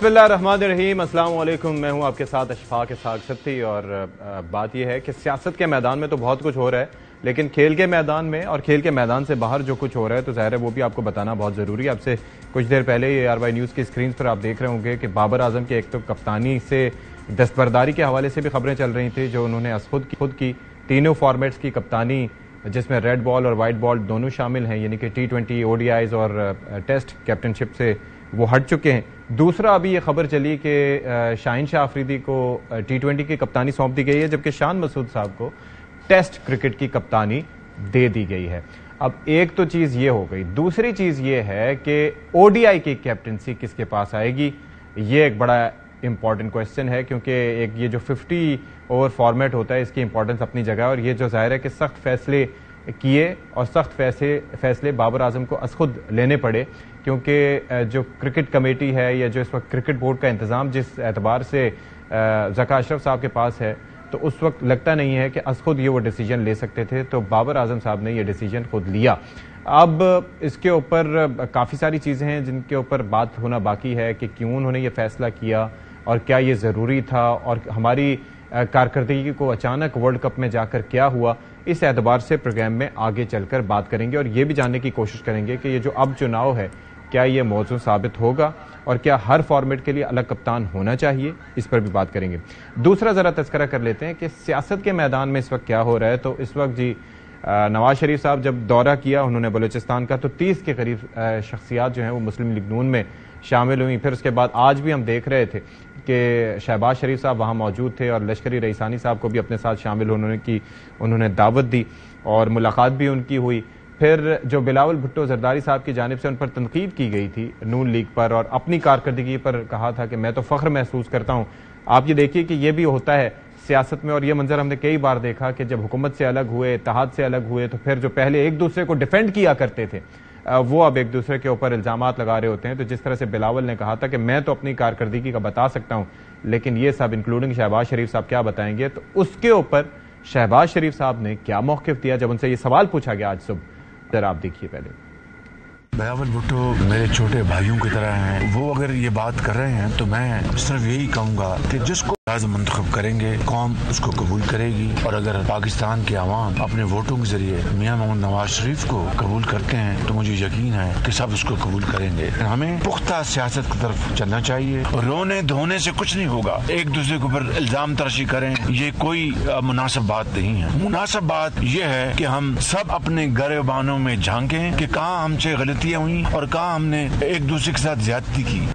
बिस्मिल्लाहिर्रहमानिर्रहीम, अस्सलाम वालेकुम। मैं हूं आपके साथ अशफाक इसहाक सत्ती। और बात यह है कि सियासत के मैदान में तो बहुत कुछ हो रहा है, लेकिन खेल के मैदान में और खेल के मैदान से बाहर जो कुछ हो रहा है तो ज़ाहिर है वो भी आपको बताना बहुत ज़रूरी है। आपसे कुछ देर पहले ही ARY न्यूज़ की स्क्रीन पर आप देख रहे होंगे कि बाबर आजम के एक तो कप्तानी से दस्तबरदारी के हवाले से भी खबरें चल रही थी, जो उन्होंने खुद की तीनों फॉर्मेट्स की कप्तानी, जिसमें रेड बॉल और वाइट बॉल दोनों शामिल हैं, यानी कि T20, ODIs और टेस्ट कैप्टनशिप से वो हट चुके हैं। दूसरा, अभी ये खबर चली कि शाहीन शाह अफरीदी को T20 की कप्तानी सौंप दी गई है, जबकि शान मसूद साहब को टेस्ट क्रिकेट की कप्तानी दे दी गई है। अब एक तो चीज़ ये हो गई, दूसरी चीज़ ये है कि ODI की कैप्टनसी किसके पास आएगी, ये एक बड़ा इंपॉर्टेंट क्वेश्चन है, क्योंकि एक ये जो 50 ओवर फॉर्मेट होता है इसकी इंपॉर्टेंस अपनी जगह है। और ये जो ज़ाहिर है कि सख्त फैसले किए और सख्त फैसले बाबर आजम को खुद लेने पड़े, क्योंकि जो क्रिकेट कमेटी है या जो इस वक्त क्रिकेट बोर्ड का इंतज़ाम जिस एतबार से ज़का अशरफ साहब के पास है, तो उस वक्त लगता नहीं है कि खुद ये वो डिसीजन ले सकते थे। तो बाबर आजम साहब ने ये डिसीजन खुद लिया। अब इसके ऊपर काफ़ी सारी चीज़ें हैं जिनके ऊपर बात होना बाकी है कि क्यों उन्होंने ये फैसला किया और क्या ये ज़रूरी था, और हमारी कारकर्दगी को अचानक वर्ल्ड कप में जाकर क्या हुआ, इस एतबार से प्रोग्राम में आगे चलकर बात करेंगे। और ये भी जानने की कोशिश करेंगे कि ये जो अब चुनाव है क्या ये मौजू साबित होगा और क्या हर फॉर्मेट के लिए अलग कप्तान होना चाहिए, इस पर भी बात करेंगे। दूसरा ज़रा तज़किरा कर लेते हैं कि सियासत के मैदान में इस वक्त क्या हो रहा है। तो इस वक्त जी नवाज शरीफ साहब जब दौरा किया उन्होंने बलूचिस्तान का, तो 30 के करीब शख्सियात जो हैं वो मुस्लिम लीग नून में शामिल हुई। फिर उसके बाद आज भी हम देख रहे थे कि शहबाज शरीफ साहब वहाँ मौजूद थे और लश्करी रईसानी साहब को भी अपने साथ शामिल उन्होंने दावत दी और मुलाकात भी उनकी हुई। फिर जो बिलावल भुट्टो जरदारी साहब की जानिब से उन पर तनकीद की गई थी नून लीग पर और अपनी कारकर्दगी पर कहा था कि मैं तो फ़ख्र महसूस करता हूँ। आप ये देखिए कि ये भी होता है सियासत में, और ये मंजर हमने कई बार देखा कि जब हुकूमत से अलग हुए, इत्तेहाद से अलग हुए, तो फिर जो पहले एक दूसरे को डिफेंड किया करते थे वो अब एक दूसरे के ऊपर इल्ज़ामात लगा रहे होते हैं। तो जिस तरह से बिलावल ने कहा था कि मैं तो अपनी कारकर्दगी का बता सकता हूँ, लेकिन ये सब इंक्लूडिंग शहबाज शरीफ साहब क्या बताएंगे, तो उसके ऊपर शहबाज शरीफ साहब ने क्या मौक़िफ़ दिया जब उनसे ये सवाल पूछा गया आज सुबह, जरा आप देखिए। पहले बिलावल भुट्टो मेरे छोटे भाइयों की तरह हैं, वो अगर ये बात कर रहे हैं तो मैं सिर्फ यही कहूँगा कि जिसको मुंतखब करेंगे कौम उसको कबूल करेगी, और अगर पाकिस्तान के अवाम अपने वोटों के जरिए मियां मोहम्मद नवाज शरीफ को कबूल करते हैं तो मुझे यकीन है कि सब उसको कबूल करेंगे। हमें पुख्ता सियासत की तरफ चलना चाहिए और रोने धोने से कुछ नहीं होगा। एक दूसरे के ऊपर इल्जाम तराशी करें, ये कोई मुनासिब बात नहीं है। मुनासिब बात यह है कि हम सब अपने गिरबानों में झांकें कि कहाँ हमसे गलतियाँ हुई और कहाँ हमने एक दूसरे के साथ ज्यादती की।